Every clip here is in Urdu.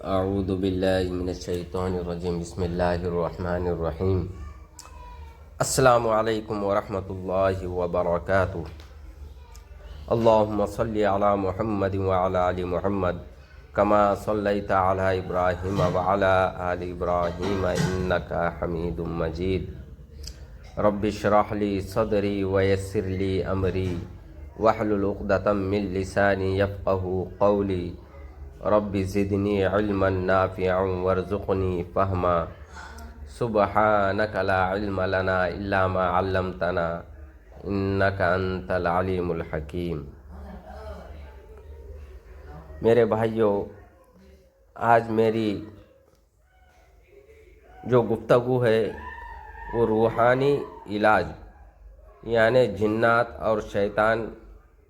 اعوذ باللہ من الشیطان الرجیم بسم اللہ الرحمن الرحیم السلام علیکم ورحمۃ اللہ وبرکاتہ اللہم صلی علی محمد وعلی آل محمد کما صلیت علی ابراہیم وعلی آل ابراہیم انک حمید مجید رب اشرح لی صدری ویسر لی امری واحلل عقدۃ من لسانی یفقہوا قولی رب زدنی علما نافعا وارزقنی فہما سبحانک لا علم لنا الا ما علمتنا انک انت العلیم الحکیم۔ میرے بھائیوں، آج میری جو گفتگو ہے وہ روحانی علاج یعنی جنات اور شیطان،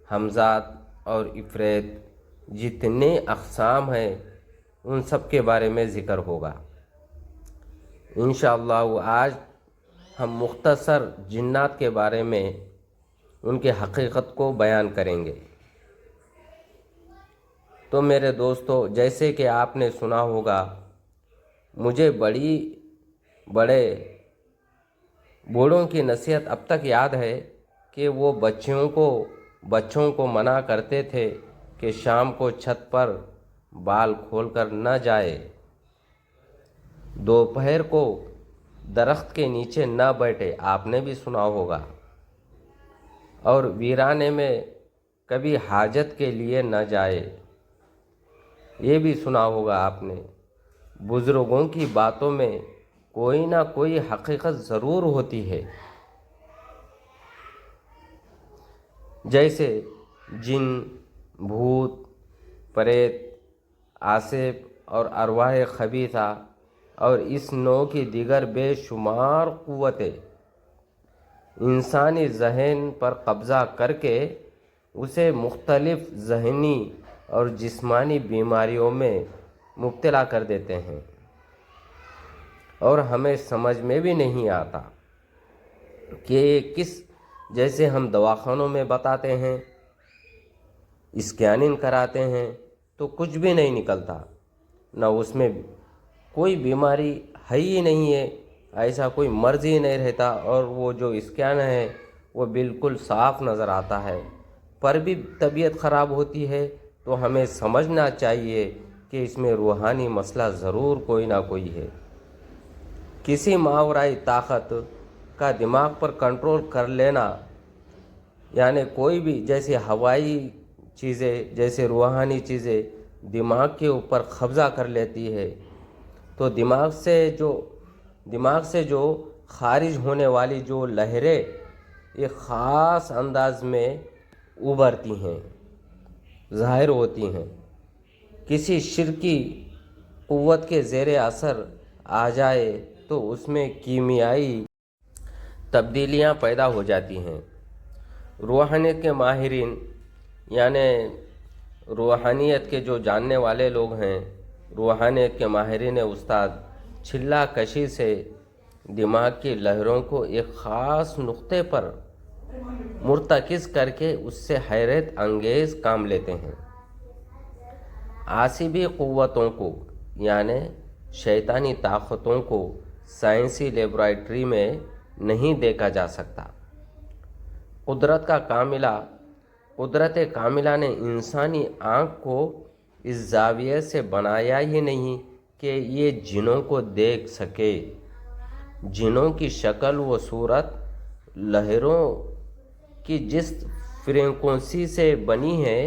ہمزات اور عفریت جتنے اقسام ہیں ان سب کے بارے میں ذکر ہوگا انشاءاللہ۔ آج ہم مختصر جنات کے بارے میں ان کے حقیقت کو بیان کریں گے۔ تو میرے دوستو، جیسے کہ آپ نے سنا ہوگا، مجھے بڑے بوڑھوں کی نصیحت اب تک یاد ہے کہ وہ بچوں کو منع کرتے تھے کہ شام کو چھت پر بال کھول کر نہ جائے، دوپہر کو درخت کے نیچے نہ بیٹھے، آپ نے بھی سنا ہوگا، اور ویرانے میں کبھی حاجت کے لیے نہ جائے، یہ بھی سنا ہوگا آپ نے۔ بزرگوں کی باتوں میں کوئی نہ کوئی حقیقت ضرور ہوتی ہے، جیسے جن، بھوت، پریت، آصف اور ارواح خبیثہ اور اس نوع کی دیگر بے شمار قوتیں انسانی ذہن پر قبضہ کر کے اسے مختلف ذہنی اور جسمانی بیماریوں میں مبتلا کر دیتے ہیں، اور ہمیں سمجھ میں بھی نہیں آتا کہ جیسے ہم دواخانوں میں بتاتے ہیں، اسکیننگ کراتے ہیں تو کچھ بھی نہیں نکلتا، نہ اس میں کوئی بیماری ہے ہی نہیں ہے، ایسا کوئی مرض ہی نہیں رہتا، اور وہ جو اسکین ہے وہ بالکل صاف نظر آتا ہے، پر بھی طبیعت خراب ہوتی ہے۔ تو ہمیں سمجھنا چاہیے کہ اس میں روحانی مسئلہ ضرور کوئی نہ کوئی ہے۔ کسی ماورائی طاقت کا دماغ پر کنٹرول کر لینا، یعنی کوئی بھی جیسے ہوائی چیزیں، جیسے روحانی چیزیں دماغ کے اوپر قبضہ کر لیتی ہے، تو دماغ سے جو خارج ہونے والی جو لہریں ایک خاص انداز میں ابھرتی ہیں، ظاہر ہوتی ہیں، کسی شرکی قوت کے زیر اثر آ جائے تو اس میں کیمیائی تبدیلیاں پیدا ہو جاتی ہیں۔ روحانیت کے ماہرین یعنی روحانیت کے جو جاننے والے لوگ ہیں، روحانیت کے ماہرین استاد چھلا کشی سے دماغ کی لہروں کو ایک خاص نقطے پر مرتکز کر کے اس سے حیرت انگیز کام لیتے ہیں۔ عصبی قوتوں کو یعنی شیطانی طاقتوں کو سائنسی لیبارٹری میں نہیں دیکھا جا سکتا۔ قدرت کاملہ نے انسانی آنکھ کو اس زاویے سے بنایا ہی نہیں کہ یہ جنوں کو دیکھ سکے۔ جنوں کی شکل و صورت لہروں کی جس فریکوینسی سے بنی ہے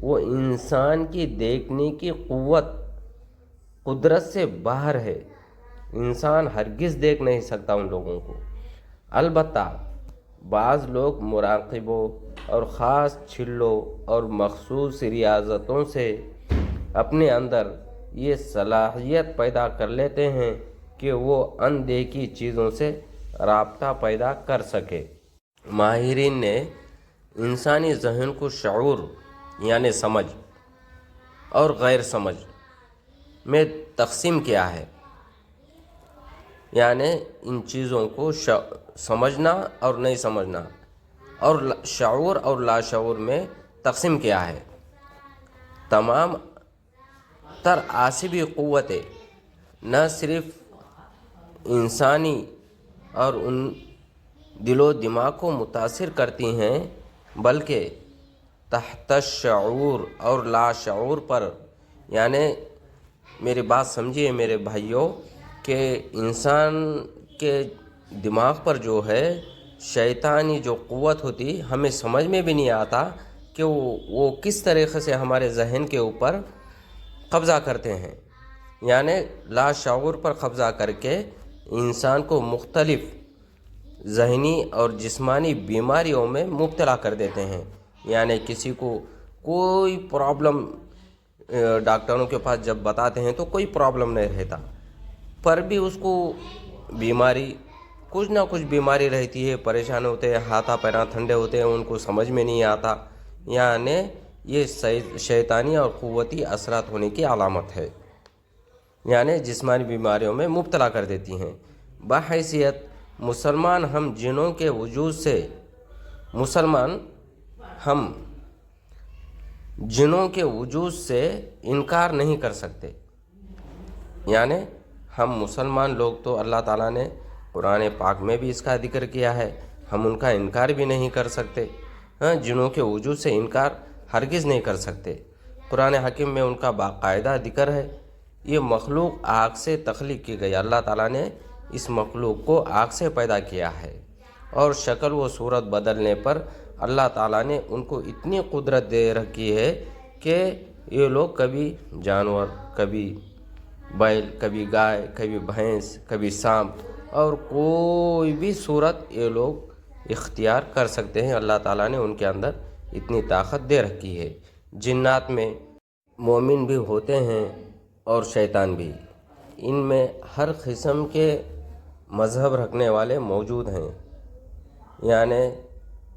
وہ انسان کی دیکھنے کی قدرت سے باہر ہے، انسان ہرگز دیکھ نہیں سکتا ان لوگوں کو۔ البتہ بعض لوگ مراقبوں اور خاص چھلوں اور مخصوص ریاضتوں سے اپنے اندر یہ صلاحیت پیدا کر لیتے ہیں کہ وہ اندیکھی چیزوں سے رابطہ پیدا کر سکے۔ ماہرین نے انسانی ذہن کو شعور یعنی سمجھ اور غیر سمجھ میں تقسیم کیا ہے، یعنی ان چیزوں کو سمجھنا اور نہیں سمجھنا، اور شعور اور لاشعور میں تقسیم کیا ہے۔ تر عصبی قوتیں نہ صرف انسانی اور ان دل و دماغ کو متاثر کرتی ہیں بلکہ تحت شعور اور لاشعور پر، یعنی میری بات سمجھیے میرے بھائیوں کہ انسان کے دماغ پر جو ہے شیطانی جو قوت ہوتی ہمیں سمجھ میں بھی نہیں آتا کہ وہ کس طریقے سے ہمارے ذہن کے اوپر قبضہ کرتے ہیں، یعنی لاشعور پر قبضہ کر کے انسان کو مختلف ذہنی اور جسمانی بیماریوں میں مبتلا کر دیتے ہیں۔ یعنی کسی کو کوئی پرابلم ڈاکٹروں کے پاس جب بتاتے ہیں تو کوئی پرابلم نہیں رہتا، پر بھی اس کو بیماری کچھ نہ کچھ بیماری رہتی ہے، پریشان ہوتے ہیں، ہاتھ پیراں ٹھنڈے ہوتے ہیں، ان کو سمجھ میں نہیں آتا، یعنی یہ شیطانی اور قوتی اثرات ہونے کی علامت ہے، یعنی جسمانی بیماریوں میں مبتلا کر دیتی ہیں۔ بحیثیت مسلمان ہم جنوں کے وجود سے جنوں کے وجود سے انکار نہیں کر سکتے، یعنی ہم مسلمان لوگ تو اللہ تعالیٰ نے قرآن پاک میں بھی اس کا ذکر کیا ہے، ہم ان کا انکار بھی نہیں کر سکتے، جنوں کے وجود سے انکار ہرگز نہیں کر سکتے۔ قرآن حکیم میں ان کا باقاعدہ ذکر ہے۔ یہ مخلوق آگ سے تخلیق کی گئی، اللہ تعالیٰ نے اس مخلوق کو آگ سے پیدا کیا ہے، اور شکل و صورت بدلنے پر اللہ تعالیٰ نے ان کو اتنی قدرت دے رکھی ہے کہ یہ لوگ کبھی جانور، کبھی بیل، کبھی گائے، کبھی بھینس، کبھی سانپ، اور کوئی بھی صورت یہ لوگ اختیار کر سکتے ہیں۔ اللہ تعالیٰ نے ان کے اندر اتنی طاقت دے رکھی ہے۔ جنات میں مومن بھی ہوتے ہیں اور شیطان بھی، ان میں ہر قسم کے مذہب رکھنے والے موجود ہیں، یعنی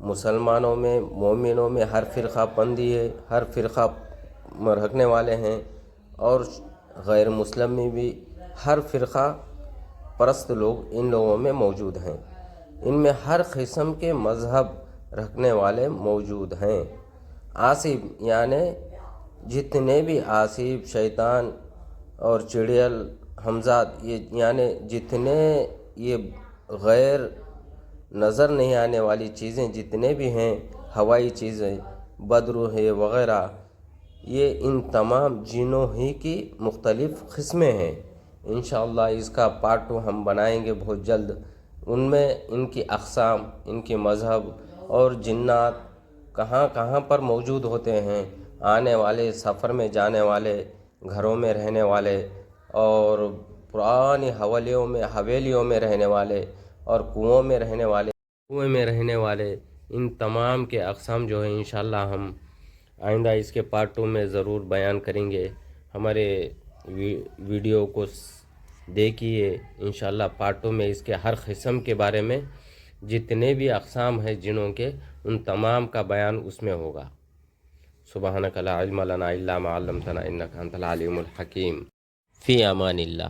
مسلمانوں میں، مومنوں میں ہر فرقہ پندی ہے، ہر فرقہ رکھنے والے ہیں، اور غیر مسلم میں بھی ہر فرقہ پرست لوگ ان لوگوں میں موجود ہیں۔ ان میں ہر قسم کے مذہب رکھنے والے موجود ہیں۔ عاصب یعنی جتنے بھی عاصب، شیطان اور چڑیل، حمزات، یعنی جتنے یہ غیر نظر نہیں آنے والی چیزیں جتنے بھی ہیں، ہوائی چیزیں، بدروح ہے وغیرہ، یہ ان تمام جنوں ہی کی مختلف قسمیں ہیں۔ انشاءاللہ اس کا پارٹ 2 ہم بنائیں گے بہت جلد۔ ان میں ان کی اقسام، ان کی مذہب اور جنات کہاں کہاں پر موجود ہوتے ہیں، آنے والے، سفر میں جانے والے، گھروں میں رہنے والے، اور پرانی حویلیوں میں رہنے والے، اور کنویں میں رہنے والے، ان تمام کے اقسام جو ہیں انشاءاللہ ہم آئندہ اس کے پارٹ 2 میں ضرور بیان کریں گے۔ ہمارے ویڈیو کو دیکھیے، انشاءاللہ پارٹ 2 میں اس کے ہر قسم کے بارے میں جتنے بھی اقسام ہیں جنوں کے، ان تمام کا بیان اس میں ہوگا۔ سبحانک لا علم لنا الا ما علمتنا انک انت العلیم الحکیم۔ فی امان اللہ۔